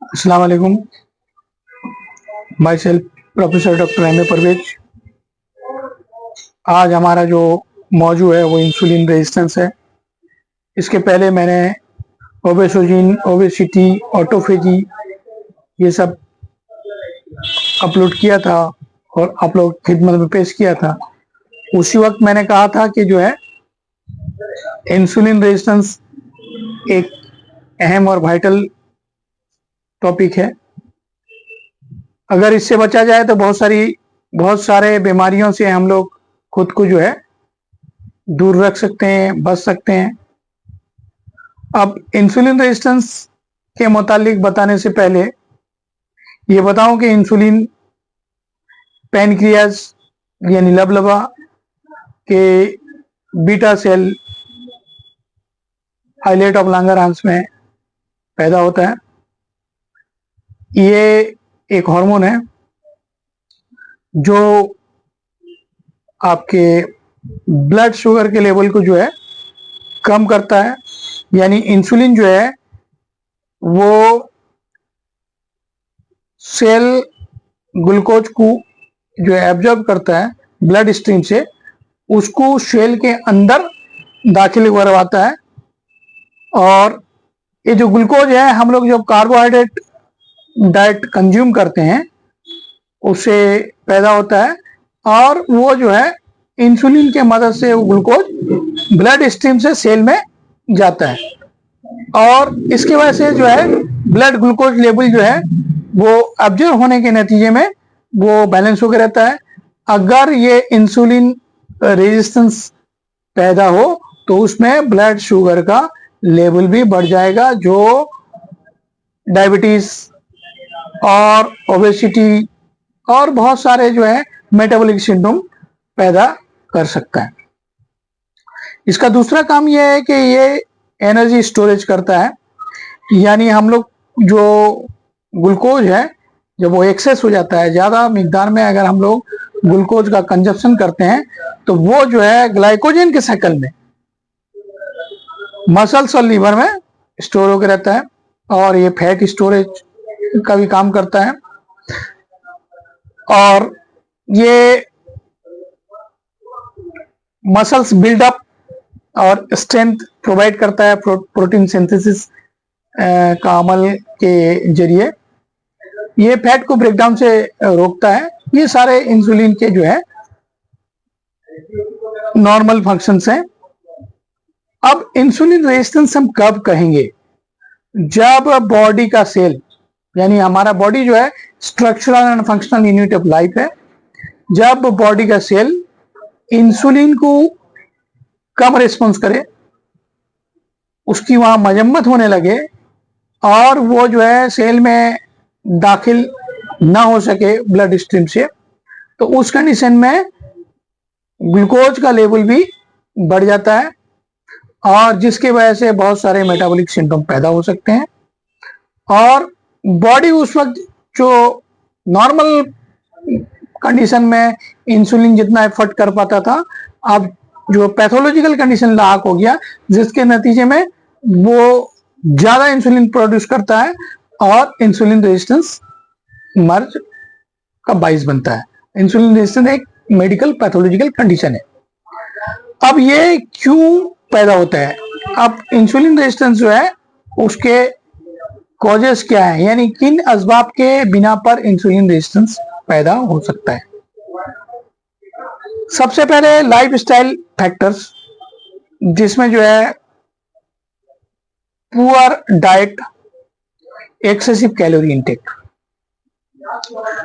अस्सलाम वालेकुम। Myself professor doctor M A Parvez. आज हमारा जो मौजू है वो इंसुलिन रेजिस्टेंस है। इसके पहले मैंने ओबेसिटी, ऑटोफेजी ये सब अपलोड किया था और आप लोग खिदमत में पेश किया था। उसी वक्त मैंने कहा था कि जो है इंसुलिन रेजिस्टेंस एक अहम और वाइटल टॉपिक है। अगर इससे बचा जाए तो बहुत सारे बीमारियों से हम लोग खुद को जो है दूर रख सकते हैं, बच सकते हैं। अब इंसुलिन रेजिस्टेंस के मुतालिक बताने से पहले ये बताऊं कि इंसुलिन पैनक्रियाज यानी लबलबा के beta cell islet of Langerhans में पैदा होता है। ये एक हार्मोन है जो आपके ब्लड शुगर के लेवल को जो है कम करता है। यानी इंसुलिन जो है वो सेल ग्लूकोज को जो है एब्जॉर्ब करता है ब्लड स्ट्रीम से, उसको सेल के अंदर दाखिल करवाता है। और ये जो ग्लूकोज है हम लोग जब कार्बोहाइड्रेट डाइट कंज्यूम करते हैं उससे पैदा होता है और वो जो है इंसुलिन के मदद से वो ग्लूकोज ब्लड स्ट्रीम से सेल में जाता है और इसकी वजह से जो है ब्लड ग्लूकोज लेवल जो है वो ऑब्जर्व होने के नतीजे में वो बैलेंस होकर रहता है। अगर ये इंसुलिन रेजिस्टेंस पैदा हो तो उसमें ब्लड शुगर का लेवल भी बढ़ जाएगा, जो डायबिटीज और ओबेसिटी और बहुत सारे जो है मेटाबॉलिक सिंड्रोम पैदा कर सकता है। इसका दूसरा काम यह है कि ये एनर्जी स्टोरेज करता है। यानी हम लोग जो ग्लूकोज है जब वो एक्सेस हो जाता है, ज़्यादा मिकदार में अगर हम लोग ग्लूकोज का कंजप्शन करते हैं तो वो जो है ग्लाइकोजन के साइकिल में मसल्स और लीवर में स्टोर होकर रहता है और ये फैट स्टोरेज का भी काम करता है और ये मसल्स बिल्डअप और स्ट्रेंथ प्रोवाइड करता है प्रोटीन सिंथेसिस का अमल के जरिए। ये फैट को ब्रेकडाउन से रोकता है। ये सारे इंसुलिन के जो है नॉर्मल फंक्शंस हैं। अब इंसुलिन रेजिस्टेंस हम कब कहेंगे? जब बॉडी का सेल, यानी हमारा बॉडी जो है structural and functional unit of life है, जब बॉडी का सेल इंसुलिन को कम रिस्पॉन्स करे, उसकी वहां मजम्मत होने लगे और वो जो है सेल में दाखिल ना हो सके ब्लड स्ट्रीम से, तो उस कंडीशन में ग्लूकोज का लेवल भी बढ़ जाता है और जिसकी वजह से बहुत सारे मेटाबॉलिक सिंड्रोम पैदा हो सकते हैं। और बॉडी उस वक्त जो नॉर्मल कंडीशन में इंसुलिन जितना एफर्ट कर पाता था, अब जो पैथोलॉजिकल कंडीशन लाक हो गया, जिसके नतीजे में वो ज्यादा इंसुलिन प्रोड्यूस करता है और इंसुलिन रेजिस्टेंस मर्ज का बाइस बनता है। इंसुलिन रेजिस्टेंस एक मेडिकल पैथोलॉजिकल कंडीशन है। अब ये क्यों पैदा होता है? अब इंसुलिन रेजिस्टेंस जो है उसके कॉजेस क्या है, यानी किन असबाब के बिना पर इंसुलिन रेजिस्टेंस पैदा हो सकता है। सबसे पहले लाइफस्टाइल फैक्टर्स, जिसमें जो है poor diet, excessive calorie intake.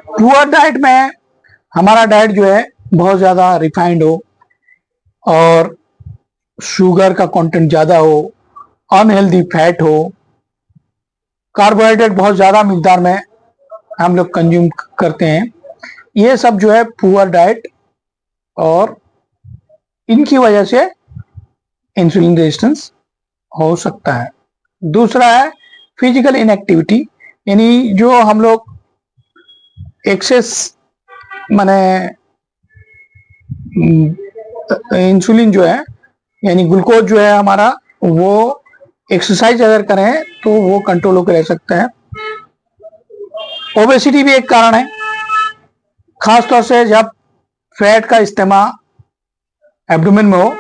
Poor diet में हमारा डाइट जो है बहुत ज्यादा रिफाइंड हो और शुगर का कंटेंट ज्यादा हो, अनहेल्दी फैट हो, कार्बोहाइड्रेट बहुत ज्यादा मिकदार में हम लोग कंज्यूम करते हैं, ये सब जो है पुअर डाइट और इनकी वजह से इंसुलिन रेजिस्टेंस हो सकता है। दूसरा है फिजिकल इनएक्टिविटी, यानी जो हम लोग एक्सेस माने इंसुलिन जो है यानी ग्लूकोज जो है हमारा, वो एक्सरसाइज अगर करें तो वो कंट्रोल होकर रह सकता है। ओबेसिटी भी एक कारण है, खासतौर से जब फैट का इस्तेमाल एब्डोमेन में हो,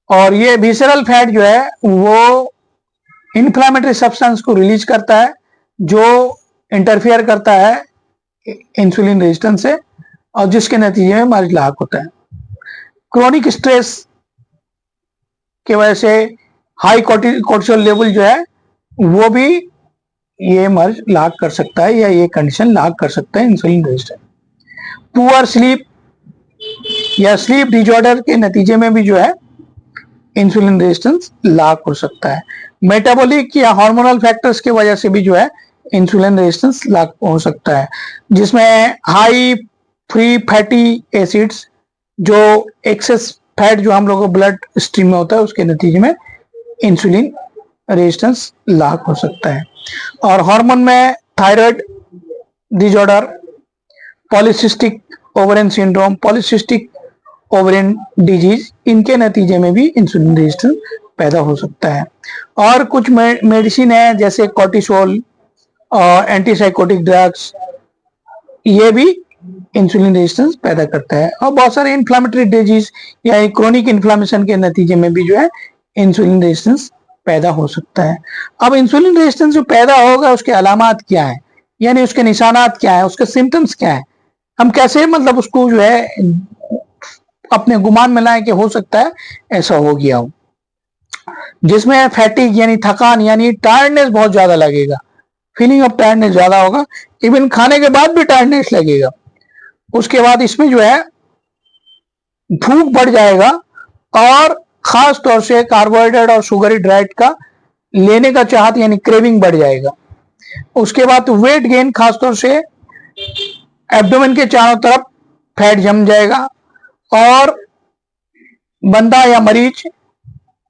और ये विसरल फैट जो है वो इन्फ्लामेटरी सब्सटेंस को रिलीज करता है जो इंटरफियर करता है इंसुलिन रेजिस्टेंस से, और जिसके नतीजे में मर्ज लाक होता है। क्रोनिक स्ट्रेस की वजह से हाई कोर्टिसोल लेवल जो है वो भी ये मर्ज लाक कर सकता है, या ये कंडीशन लाक कर सकता है इंसुलिन रेजिस्टेंस। पुअर स्लीप या स्लीप डिसऑर्डर के नतीजे में भी जो है इंसुलिन रेजिस्टेंस लाक हो सकता है। मेटाबॉलिक या हार्मोनल फैक्टर्स की वजह से भी जो है इंसुलिन रेजिस्टेंस लाक हो सकता है, जिसमें हाई फ्री फैटी एसिड्स, जो एक्सेस फैट जो हम लोग को ब्लड स्ट्रीम में होता है उसके नतीजे में इंसुलिन रेजिस्टेंस लाक हो सकता है। और हार्मोन में thyroid disorder, polycystic ovarian syndrome, polycystic ovarian disease, इनके नतीजे में भी इंसुलिन रेजिस्टेंस पैदा हो सकता है। और कुछ मेडिसिन है जैसे कॉर्टिसोल और एंटीसाइकोटिक ड्रग्स, ये भी इंसुलिन रेजिस्टेंस पैदा करता है। और बहुत सारे इन्फ्लामेटरी डिजीज या क्रोनिक इन्फ्लामेशन के नतीजे में भी जो है इंसुलिन रेजिस्टेंस पैदा हो सकता है। अब इंसुलिन रेजिस्टेंस जो पैदा होगा उसके अलामात क्या है, यानी उसके निशानात क्या है, उसके सिम्टम्स क्या है, हम कैसे मतलब उसको जो है अपने गुमान में लाएं कि हो सकता है ऐसा हो गया हो। जिसमें फैटिक यानी थकान यानी टायर्डनेस बहुत ज्यादा लगेगा, फीलिंग ऑफ टायर्डनेस ज्यादा होगा, इवन खाने के बाद भी टायर्डनेस लगेगा। उसके बाद इसमें जो है भूख बढ़ जाएगा, और खास तौर से कार्बोहाइड्रेट और शुगरी डाइट का लेने का चाहत यानी क्रेविंग बढ़ जाएगा। उसके बाद वेट गेन, खासतौर से एब्डोमेन के चारों तरफ फैट जम जाएगा, और बंदा या मरीज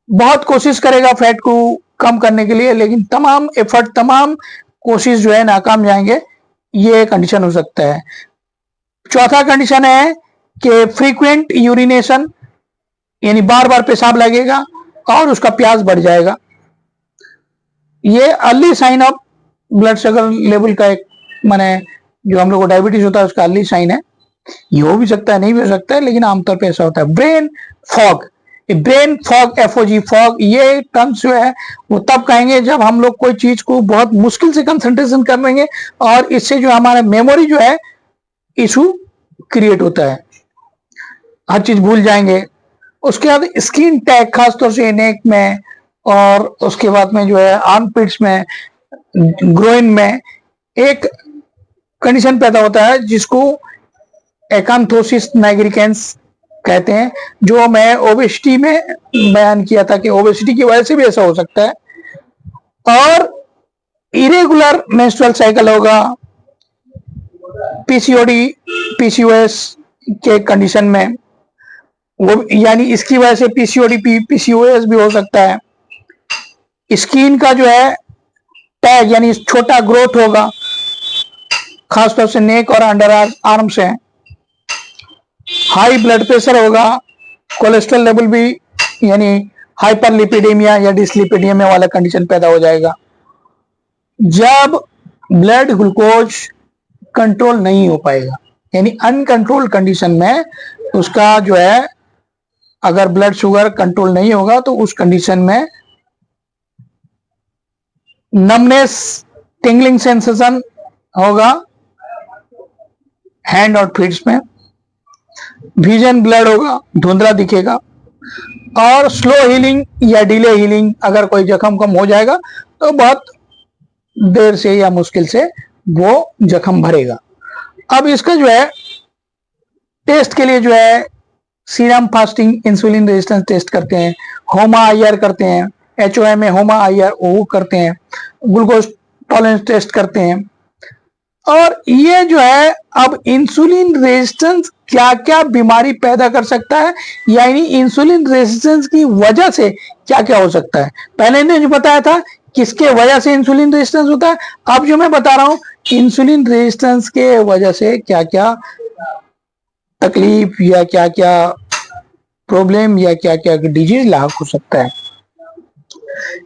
बहुत कोशिश करेगा फैट को कम करने के लिए, लेकिन तमाम एफर्ट, तमाम कोशिश जो है नाकाम जाएंगे। ये कंडीशन हो सकता है। चौथा कंडीशन है कि फ्रीक्वेंट यूरिनेशन, यानी बार बार पेशाब लगेगा और उसका प्यास बढ़ जाएगा। ये early sign of blood sugar level का एक, माने जो हम लोग को डायबिटीज होता है उसका अर्ली साइन है। ये हो भी सकता है, नहीं भी हो सकता है, लेकिन आमतौर पे ऐसा होता है। Brain fog, brain fog, FOG fog, ये टर्म्स जो है वो तब कहेंगे जब हम लोग कोई चीज को बहुत मुश्किल से कंसंट्रेशन कर लेंगे, और इससे जो हमारा मेमोरी जो है इशू क्रिएट होता है, हर चीज भूल जाएंगे। उसके बाद स्किन टैग, खासतौर से नेक में, और उसके बाद में जो है आर्मपिट्स में, ग्रोइन में एक कंडीशन पैदा होता है जिसको एकांथोसिस नाइग्रिकेंस कहते हैं, जो मैं ओबेसिटी में बयान किया था कि ओबेसिटी की वजह से भी ऐसा हो सकता है। और इरेगुलर मेंस्ट्रुअल साइकिल होगा, पीसीओडी, पीसीओएस के कंडीशन में, वो यानी इसकी वजह से पीसीओडी पीसीओएस भी हो सकता है। स्किन का जो है टैग यानी छोटा ग्रोथ होगा, खासतौर से नेक और अंडर आर्म से। हाई ब्लड प्रेशर होगा, कोलेस्ट्रॉल लेवल भी यानी हाइपरलिपिडेमिया या डिसलिपिडेमिया वाला कंडीशन पैदा हो जाएगा। जब ब्लड ग्लूकोज कंट्रोल नहीं हो पाएगा, यानी अनकंट्रोल कंडीशन में उसका जो है, अगर ब्लड शुगर कंट्रोल नहीं होगा तो उस कंडीशन में नमनेस, टिंगलिंग सेंसेशन होगा हैंड और फीट्स में, विजन ब्लड होगा, धुंधला दिखेगा, और स्लो हीलिंग या डिले हीलिंग, अगर कोई जख्म कम हो जाएगा तो बहुत देर से या मुश्किल से वो जख्म भरेगा। अब इसका जो है टेस्ट के लिए जो है serum fasting insulin resistance test करते हैं, होमा आईआर करते हैं, एचओएम में होमा आईआर वो करते हैं, ग्लूकोज टॉलरेंस टेस्ट करते हैं। और ये जो है अब इंसुलिन रेजिस्टेंस क्या क्या बीमारी पैदा कर सकता है, यानी इंसुलिन रेजिस्टेंस की वजह से क्या क्या हो सकता है। पहले ने जो बताया था किसके वजह से इंसुलिन रेजिस्टेंस होता है, अब जो मैं बता रहा हूं इंसुलिन रेजिस्टेंस के वजह से क्या क्या तकलीफ या क्या क्या प्रॉब्लम या क्या क्या डिजीज लाभ हो सकता है।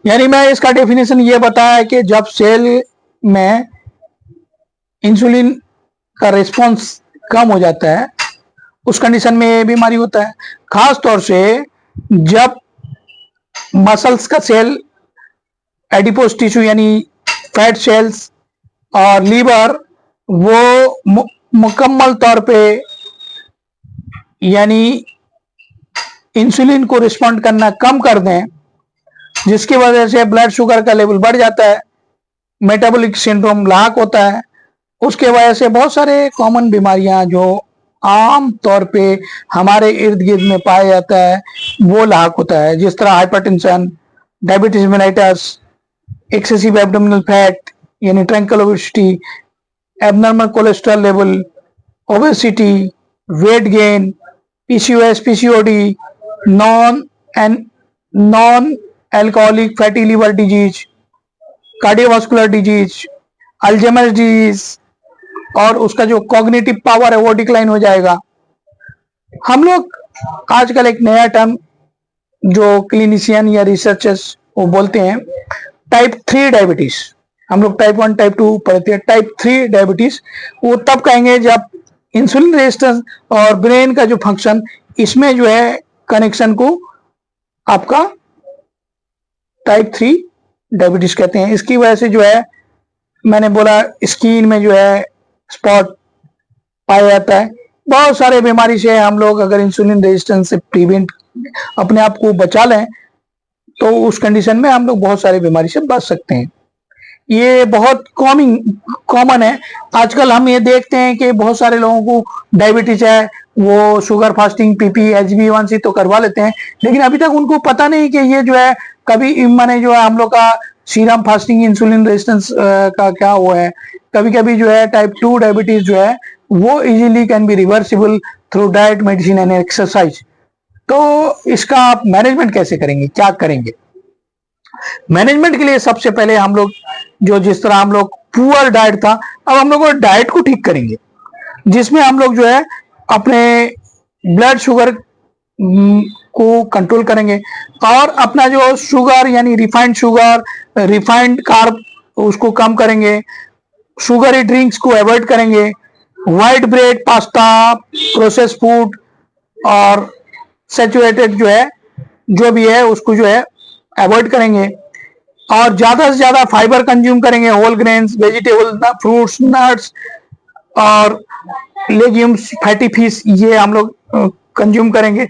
यानी मैं इसका डेफिनेशन ये बताया कि जब सेल में इंसुलिन का रिस्पॉन्स कम हो जाता है, उस कंडीशन में ये बीमारी होता है। खास तौर से जब मसल्स का सेल, एडिपोज टिश्यू यानी फैट सेल्स और लीवर वो मुकम्मल तौर पे यानी इंसुलिन को रिस्पॉन्ड करना कम कर दें, जिसकी वजह से ब्लड शुगर का लेवल बढ़ जाता है, मेटाबॉलिक सिंड्रोम लाक होता है। उसके वजह से बहुत सारे कॉमन बीमारियां जो आम तौर पे हमारे इर्द गिर्द में पाया जाता है वो लाक होता है, जिस तरह hypertension, diabetes mellitus, excessive abdominal fat यानी truncal obesity, abnormal cholesterol level, obesity, weight gain, PCOS, PCOD, non alcoholic fatty liver disease, cardiovascular disease, Alzheimer disease, और उसका जो कॉग्निटिव पावर है वो डिक्लाइन हो जाएगा। हम लोग आजकल एक नया टर्म जो क्लिनिशियन या रिसर्चर्स वो बोलते हैं टाइप 3 डायबिटीज। हम लोग टाइप 1 टाइप 2 पढ़ते हैं, टाइप 3 डायबिटीज वो तब कहेंगे जब इंसुलिन रेजिस्टेंस और ब्रेन का जो फंक्शन इसमें जो है कनेक्शन को आपका टाइप 3 डायबिटीज कहते हैं। इसकी वजह से जो है मैंने बोला स्किन में जो है स्पॉट पाया जाता है। बहुत सारे बीमारी से हम लोग अगर इंसुलिन रेजिस्टेंस से प्रिवेंट अपने आप को बचा लें तो उस कंडीशन में हम लोग बहुत सारे बीमारी से बच सकते हैं। ये बहुत कॉमन है। आजकल हम ये देखते हैं कि बहुत सारे लोगों को डायबिटीज है, वो शुगर फास्टिंग, पीपी, HbA1c तो करवा लेते हैं, लेकिन अभी तक उनको पता नहीं कि ये जो है कभी माने जो है हम लोग का सीरम फास्टिंग इंसुलिन रेजिस्टेंस का क्या वो है। कभी कभी जो है टाइप 2 डायबिटीज जो है वो easily can be reversible through diet, medicine and exercise. तो इसका आप मैनेजमेंट कैसे करेंगे, क्या करेंगे? मैनेजमेंट के लिए सबसे पहले हम लोग जो जिस तरह हम लोग पुअर डाइट था, अब हम लोग डाइट को ठीक करेंगे, जिसमें हम लोग जो है अपने ब्लड शुगर को कंट्रोल करेंगे और अपना जो शुगर यानी रिफाइंड शुगर, रिफाइंड कार्ब उसको कम करेंगे, शुगरी ड्रिंक्स को अवॉइड करेंगे, white bread, pasta, process food और सैचुरेटेड जो है जो भी है उसको जो है अवॉइड करेंगे और ज्यादा से ज्यादा फाइबर कंज्यूम करेंगे, whole grains, vegetable, fruits, nuts और लेग्यूम्स, फैटी फिश ये हम लोग कंज्यूम करेंगे।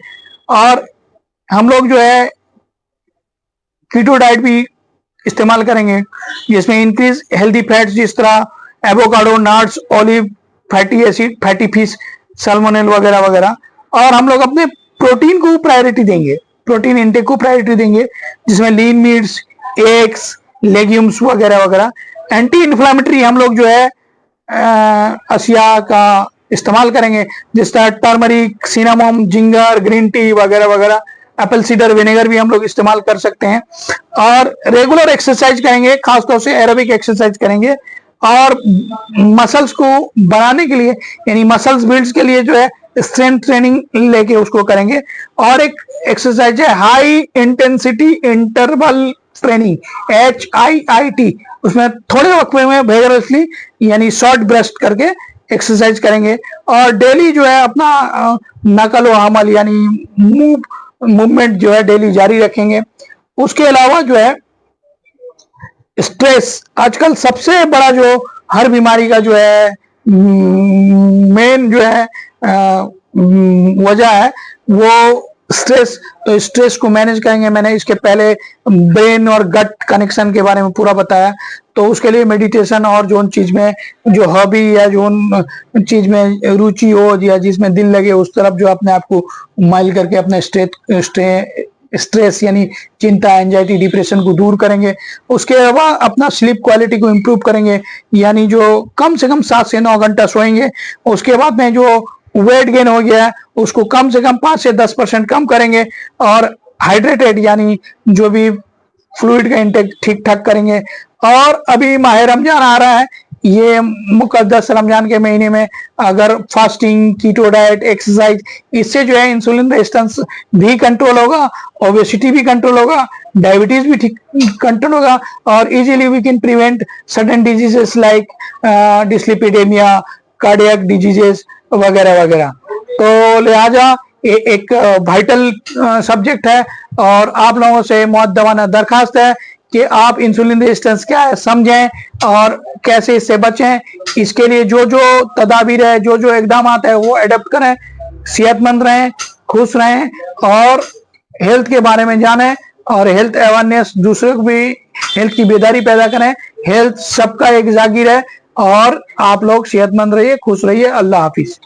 और हम लोग जो है कीटो डाइट भी इस्तेमाल करेंगे जिसमें इंक्रीज हेल्दी फैट्स जिस तरह avocado, nuts, olive, fatty acid, fatty fish, salmonella वगैरह वगैरह। और हम लोग अपने प्रोटीन को प्रायोरिटी देंगे, प्रोटीन इंटेक को प्रायोरिटी देंगे जिसमें लीन मीट्स, एग्स, लेग्यूम्स वगैरह वगैरह। एंटी इन्फ्लामेटरी हम लोग जो है अशिया का इस्तेमाल करेंगे जिस तरह टर्मरिक, सिनामोम, जिंगर, ग्रीन टी वगैरह वगैरह। एप्पल सीडर विनेगर भी हम लोग इस्तेमाल कर सकते हैं। और रेगुलर एक्सरसाइज करेंगे, खासतौर से एरोबिक एक्सरसाइज करेंगे और मसल्स को बढ़ाने के लिए यानी मसल्स बिल्ड्स के लिए जो है स्ट्रेंथ ट्रेनिंग लेके उसको करेंगे। और एक एक्सरसाइज है high intensity interval training, HIIT, उसमें थोड़े वक्त में वेगरसली यानी शॉर्ट ब्रेस्ट करके एक्सरसाइज करेंगे और डेली जो है अपना नकल व हमल यानी मूवमेंट जो है डेली जारी रखेंगे। उसके अलावा जो है स्ट्रेस आजकल सबसे बड़ा जो हर बीमारी का जो है मेन जो है वजह है वो स्ट्रेस। तो स्ट्रेस को मैनेज करेंगे। मैंने इसके पहले ब्रेन और गट कनेक्शन के बारे में पूरा बताया, तो उसके लिए मेडिटेशन और जो उन चीज में जो हॉबी या जो उन चीज में रुचि हो या जिसमें दिल लगे उस तरफ जो अपने आप को माइल करके अपने स्ट्रेस यानी चिंता, एंजाइटी, डिप्रेशन को दूर करेंगे। उसके अलावा अपना स्लीप क्वालिटी को इम्प्रूव करेंगे यानी जो कम से कम 7 से 9 घंटा सोएंगे। उसके बाद में जो वेट गेन हो गया है उसको कम से कम 5 से 10% कम करेंगे और हाइड्रेटेड यानी जो भी फ्लूइड का इंटेक ठीक ठाक करेंगे। और अभी माह रमजान आ रहा है, ये मुकद्दस रमजान के महीने में अगर फास्टिंग, कीटो डाइट, एक्सरसाइज, इससे जो है इंसुलिन रेजिस्टेंस भी कंट्रोल होगा, ओबेसिटी भी कंट्रोल होगा, डायबिटीज भी ठीक कंट्रोल होगा, और easily we can prevent certain diseases like dyslipidaemia, cardiac diseases वगैरह वगैरह। तो लिहाजा ये एक वाइटल सब्जेक्ट है, और आप लोगों से मुअद्दबाना दरखास्त है कि आप इंसुलिन रेजिस्टेंस क्या है समझें और कैसे इससे बचें। इसके लिए जो जो तदाबीर है, जो जो इकदाम है वो एडप्ट करें, सेहतमंद रहें, खुश रहें, और हेल्थ के बारे में जानें, और हेल्थ अवेयरनेस दूसरों को भी हेल्थ की बेदारी पैदा करें। हेल्थ सबका एक जागीर है, और आप लोग सेहतमंद रहिए, खुश रहिए। अल्लाह हाफिज।